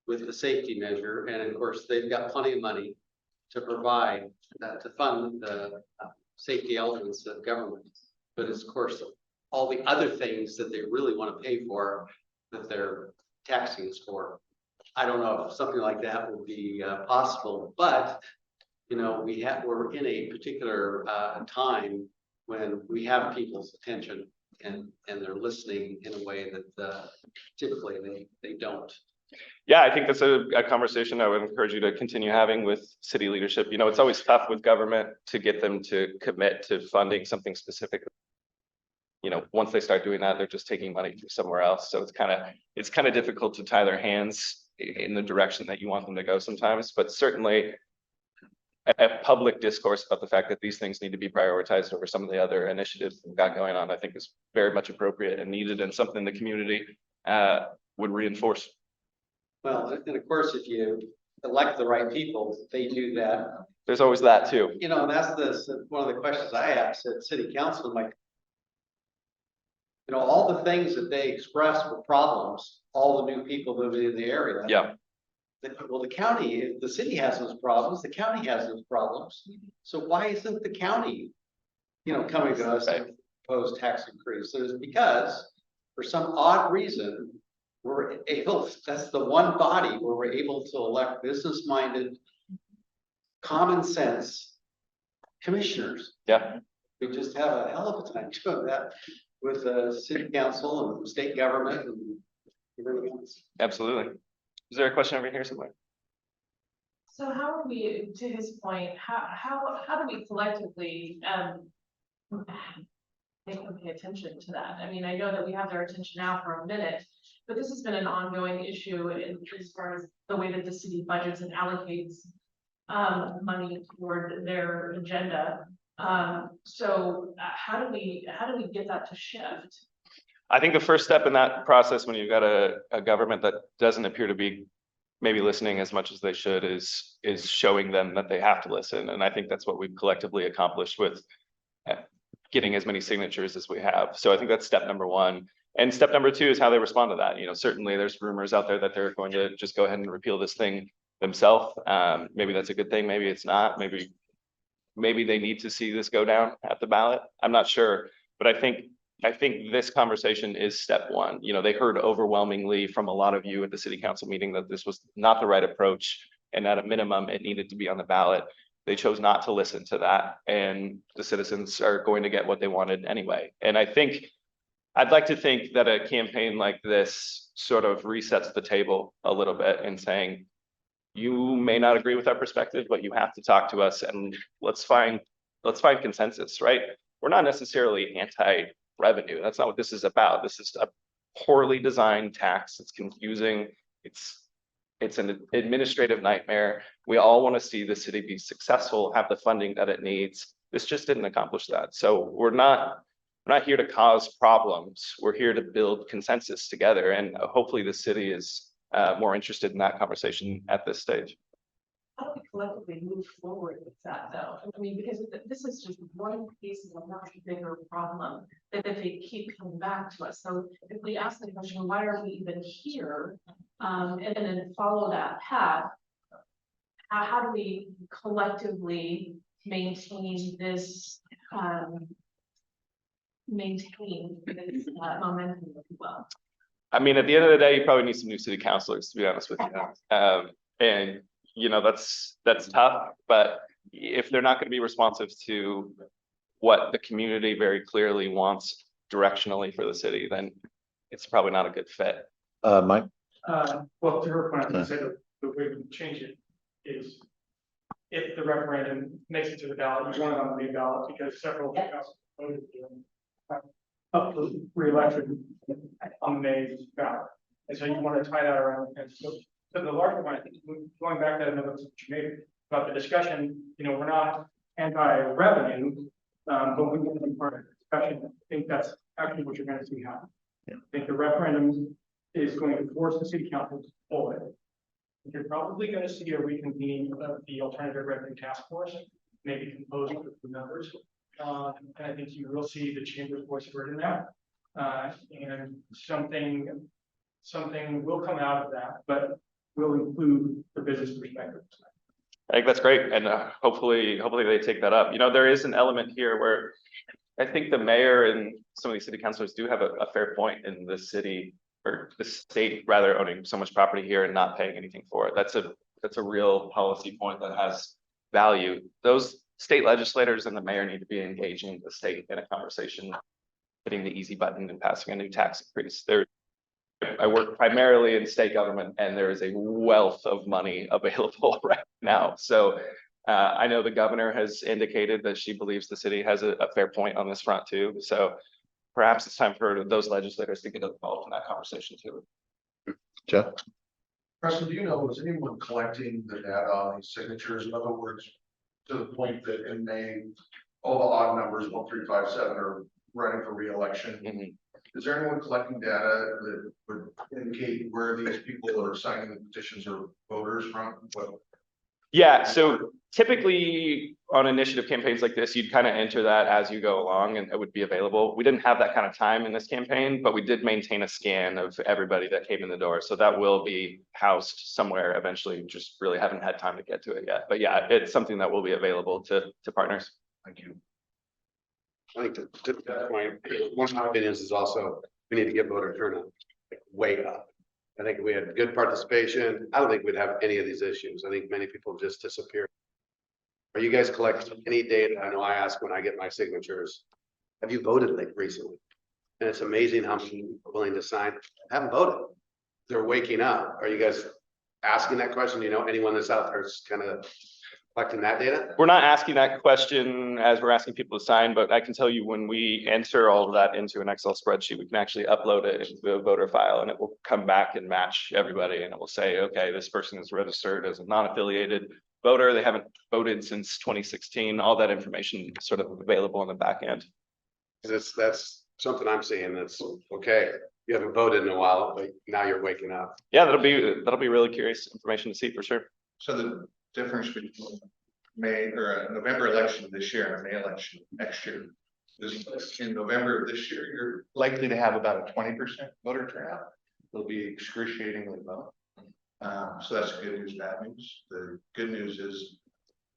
with the safety measure, and of course, they've got plenty of money to provide, to fund the safety elements of government. But it's of course, all the other things that they really want to pay for, that they're taxing us for. I don't know if something like that will be possible, but you know, we're in a particular time when we have people's attention and they're listening in a way that typically they don't. Yeah, I think that's a conversation I would encourage you to continue having with city leadership. You know, it's always tough with government to get them to commit to funding something specific. You know, once they start doing that, they're just taking money from somewhere else. So it's kind of difficult to tie their hands in the direction that you want them to go sometimes. But certainly a public discourse about the fact that these things need to be prioritized over some of the other initiatives we've got going on, I think is very much appropriate and needed, and something the community would reinforce. Well, and of course, if you elect the right people, they do that. There's always that too. You know, and that's one of the questions I asked at city council, like, you know, all the things that they expressed were problems, all the new people moving in the area. Yeah. Well, the county, if the city has those problems, the county has those problems. So why isn't the county, you know, coming to us and propose tax increase? So it's because for some odd reason, we're able, that's the one body where we're able to elect business-minded, common sense commissioners. Yeah. We just have a hell of a time doing that with the city council and state government and everything else. Absolutely. Is there a question over here somewhere? So how are we, to his point, how do we collectively make them pay attention to that? I mean, I know that we have their attention now for a minute, but this has been an ongoing issue as far as the way that the city budgets and allocates money toward their agenda. So how do we get that to shift? I think the first step in that process, when you've got a government that doesn't appear to be maybe listening as much as they should, is showing them that they have to listen. And I think that's what we've collectively accomplished with getting as many signatures as we have. So I think that's step number one. And step number two is how they respond to that. You know, certainly there's rumors out there that they're going to just go ahead and repeal this thing themselves. Maybe that's a good thing. Maybe it's not. Maybe they need to see this go down at the ballot. I'm not sure, but I think this conversation is step one. You know, they heard overwhelmingly from a lot of you at the city council meeting that this was not the right approach, and at a minimum, it needed to be on the ballot. They chose not to listen to that, and the citizens are going to get what they wanted anyway. And I think, I'd like to think that a campaign like this sort of resets the table a little bit in saying, you may not agree with our perspective, but you have to talk to us, and let's find consensus, right? We're not necessarily anti-revenue. That's not what this is about. This is a poorly designed tax. It's confusing. It's an administrative nightmare. We all want to see the city be successful, have the funding that it needs. This just didn't accomplish that. So we're not here to cause problems. We're here to build consensus together. And hopefully the city is more interested in that conversation at this stage. How do we collectively move forward with that though? I mean, because this is just one piece of a much bigger problem that if they keep coming back to us. So if we ask the question, why are we even here? And then follow that path, how do we collectively maintain this momentum as well? I mean, at the end of the day, you probably need some new city councilors, to be honest with you. And you know, that's tough, but if they're not going to be responsive to what the community very clearly wants directionally for the city, then it's probably not a good fit. Mike? Well, to her point, I would say the way we change it is if the referendum makes it to the ballot, you want it on the ballot because several councils voted up for re-election on May's ballot. And so you want to tie that around. And so the larger one, I think, going back to another point you made about the discussion, you know, we're not anti-revenue, but we want to be part of the discussion. I think that's actually what you're going to see happen. Yeah. I think the referendum is going to force the city council to pull it. You're probably going to see a reconvening of the alternative revenue task force, maybe composed of the members. And I think you will see the chamber's voice heard in that. And something will come out of that. But will include the business perspective. I think that's great, and hopefully they take that up. You know, there is an element here where I think the mayor and some of these city councilors do have a fair point in the city, or the state rather, owning so much property here and not paying anything for it. That's a real policy point that has value. Those state legislators and the mayor need to be engaging the state in a conversation, hitting the easy button and passing a new tax increase. I work primarily in state government, and there is a wealth of money available right now. So I know the governor has indicated that she believes the city has a fair point on this front too. So perhaps it's time for those legislators to get involved in that conversation too. Jeff? Preston, do you know, is anyone collecting the data on these signatures? In other words, to the point that in May, all the odd numbers, 1, 3, 5, 7 are running for re-election. Mhm. Is there anyone collecting data that would indicate where these people are signing the petitions are voters from? Yeah, so typically on initiative campaigns like this, you'd kind of enter that as you go along and it would be available. We didn't have that kind of time in this campaign, but we did maintain a scan of everybody that came in the door. So that will be housed somewhere eventually, just really haven't had time to get to it yet. But yeah, it's something that will be available to partners. Thank you. I think to that point, one of my opinions is also, we need to get voter turnout way up. I think if we had good participation, I don't think we'd have any of these issues. I think many people just disappear. Are you guys collecting any data? I know I ask when I get my signatures, have you voted like recently? And it's amazing how many people are willing to sign haven't voted. They're waking up. Are you guys asking that question? You know, anyone that's out there is kind of collecting that data? We're not asking that question as we're asking people to sign, but I can tell you when we enter all of that into an Excel spreadsheet, we can actually upload it into a voter file and it will come back and match everybody. And it will say, okay, this person is registered as a non-affiliated voter. They haven't voted since 2016. All that information is sort of available on the back end. That's something I'm seeing that's okay. You haven't voted in a while, but now you're waking up. Yeah, that'll be really curious information to see for sure. So the difference between May or a November election this year and a May election next year is in November of this year, you're likely to have about a 20% voter turnout. It'll be excruciatingly low. So that's good news, bad news. The good news is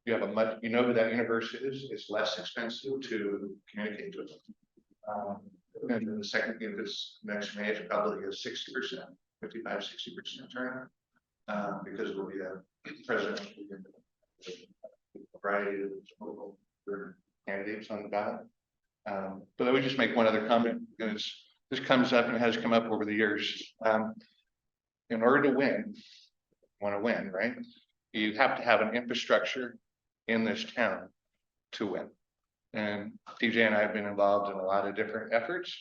you have you know who that universe is. It's less expensive to communicate to them. And then the second thing that's next May is probably a 60%, 55, 60% turnout. Because it will be a presidential variety of candidates on the ballot. But I would just make one other comment, because this comes up and has come up over the years. In order to win, right? You have to have an infrastructure in this town to win. And TJ and I have been involved in a lot of different efforts.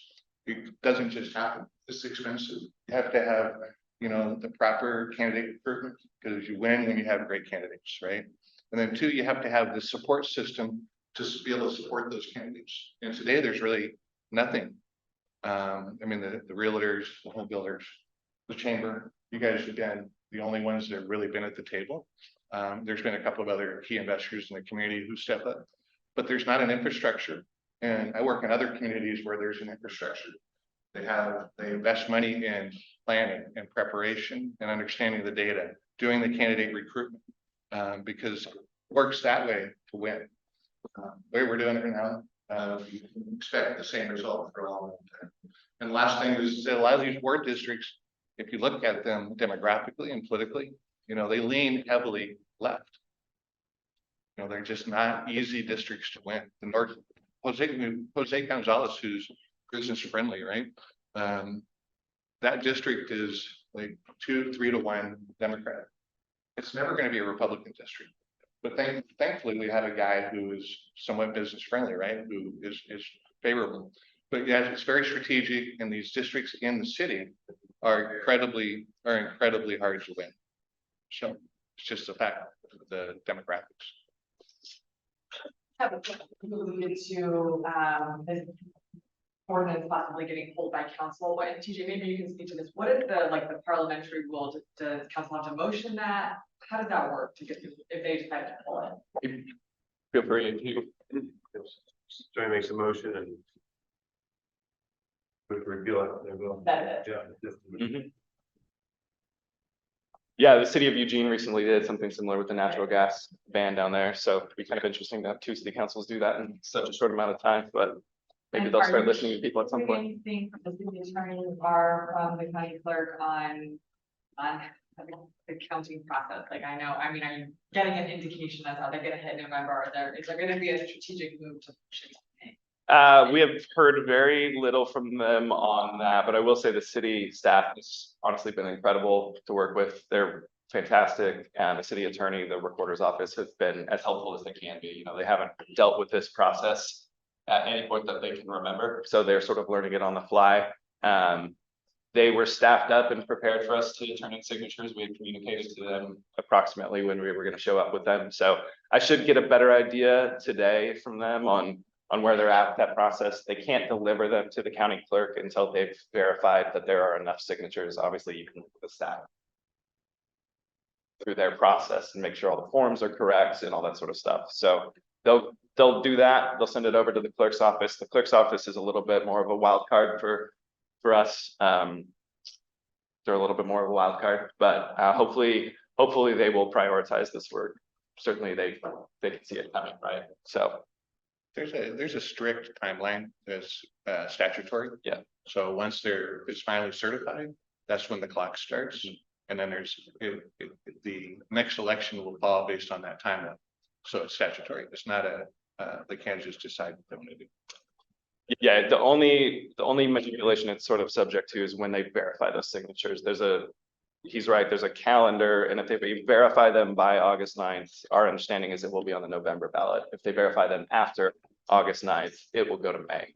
It doesn't just happen. It's expensive. You have to have, you know, the proper candidate recruitment, because you win when you have great candidates, right? And then 2, you have to have the support system to be able to support those candidates. And today there's really nothing. I mean, the realtors, the home builders, the chamber, you guys have been the only ones that have really been at the table. There's been a couple of other key investors in the community who step up, but there's not an infrastructure. And I work in other communities where there's an infrastructure. They invest money in planning and preparation and understanding the data, doing the candidate recruitment, because it works that way to win. The way we're doing it now, you can expect the same result for a long time. And the last thing is that a lot of these ward districts, if you look at them demographically and politically, you know, they lean heavily left. You know, they're just not easy districts to win. The North, Jose Gonzalez, who's business friendly, right? That district is like 2, 3 to 1 Democrat. It's never going to be a Republican district. But thankfully, we have a guy who is somewhat business friendly, right? Who is favorable. But yeah, it's very strategic, and these districts in the city are incredibly hard to win. So it's just a fact of the demographics. Have alluded to this ordinance possibly getting pulled by council. What, TJ, maybe you can speak to this. What is the parliamentary rule? Does council have to motion that? How does that work to get if they decide to pull it? Feel free to. Joey makes a motion and we repeal it. That's it. Yeah. Mm-hmm. Yeah, the city of Eugene recently did something similar with the natural gas ban down there, so it'd be kind of interesting to have two city councils do that in such a short amount of time, but maybe And they'll are start you listening to people at some point. Anything from the city attorney or from the county clerk on the counting process? Like, I know, I mean, are you getting an indication as how they get ahead in November? Is there gonna be a strategic move to push it? We have heard very little from them on that, but I will say the city staff has honestly been incredible to work with. They're fantastic, and the city attorney, the recorder's office has been as helpful as they can be. You know, they haven't dealt with this process at any point that they can remember, so they're sort of learning it on the fly. They were staffed up and prepared for us to turn in signatures. We had communicated to them approximately when we were going to show up with them, so I should get a better idea today from them on where they're at with that process. They can't deliver them to the county clerk until they've verified that there are enough signatures. Obviously, you can look at the staff through their process and make sure all the forms are correct and all that sort of stuff. So they'll do that. They'll send it over to the clerk's office. The clerk's office is a little bit more of a wild card for us. They're a little bit more of a wild card, but hopefully they will prioritize this work. Certainly they can see it coming, right? So. There's a strict timeline that's statutory. Yeah. So once it's finally certified, that's when the clock starts. And then the next election will fall based on that timeline. So it's statutory. It's not they can't just decide what they want to do. Yeah, the only manipulation it's sort of subject to is when they verify those signatures. He's right, there's a calendar, and if they verify them by August 9th, our understanding is it will be on the November ballot. If they verify them after August 9th, it will go to May.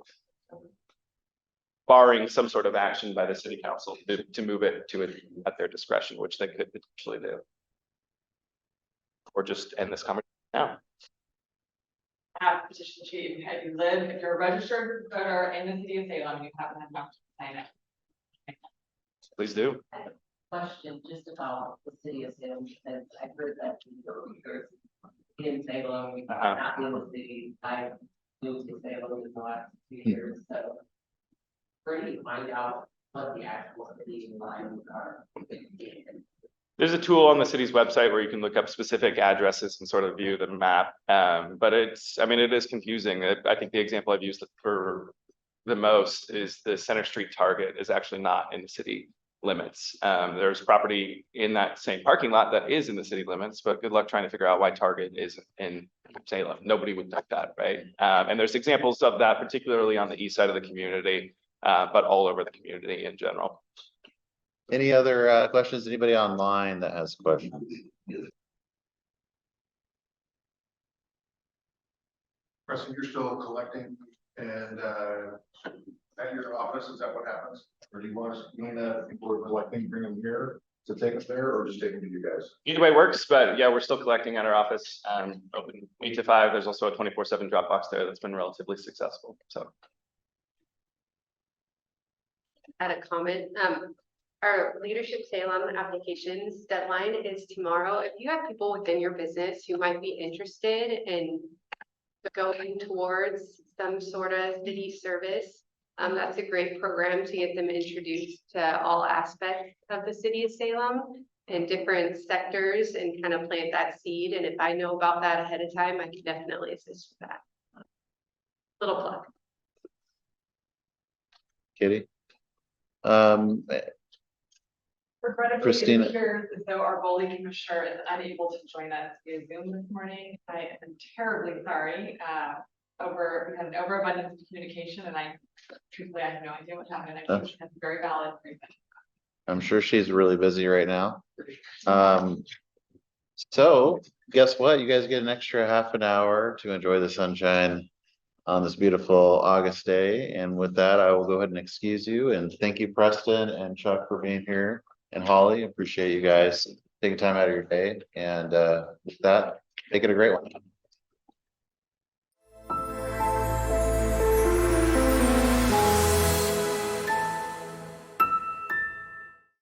Barring some sort of action by the city council to move it at their discretion, which they could potentially do. Or just end this conversation now. Have petition sheet, if you're a registered voter in the city of Salem, you haven't had enough to sign it. Please do. Question just about the city of Salem, because I've heard that in Salem, not in the city, I moved to Salem in the last 2 years, so where do you find out what the actual city lines are? There's a tool on the city's website where you can look up specific addresses and sort of view the map. But it is confusing. I think the example I've used for the most is the Center Street Target is actually not in the city limits. There's property in that same parking lot that is in the city limits, but good luck trying to figure out why Target is in Salem. Nobody would think that, right? And there's examples of that, particularly on the east side of the community, but all over the community in general. Any other questions? Anybody online that has questions? Preston, you're still collecting and at your office, is that what happens? Or do you want us doing that, people are collecting, bring them here to take us there, or just take them to you guys? Either way works, but yeah, we're still collecting at our office, open 8 to 5. There's also a 24/7 drop box there that's been relatively successful, so. Add a comment. Our Leadership Salem applications deadline is tomorrow. If you have people within your business who might be interested in going towards some sort of city service, that's a great program to get them introduced to all aspects of the city of Salem and different sectors and kind of plant that seed. And if I know about that ahead of time, I can definitely assist with that. Little plug. Katie? Regrettably, Christina. it appears as though our BOLI commissioner is unable to join us via Zoom this morning. I am terribly sorry. We had an overabundance of communication, and truthfully, I have no idea what happened. I think she has a very valid reason. I'm sure she's really busy right now. So guess what? You guys get an extra half an hour to enjoy the sunshine on this beautiful August day. And with that, I will go ahead and excuse you. And thank you, Preston and Chuck, for being here. And Holly, appreciate you guys taking time out of your day. And with that, make it a great one.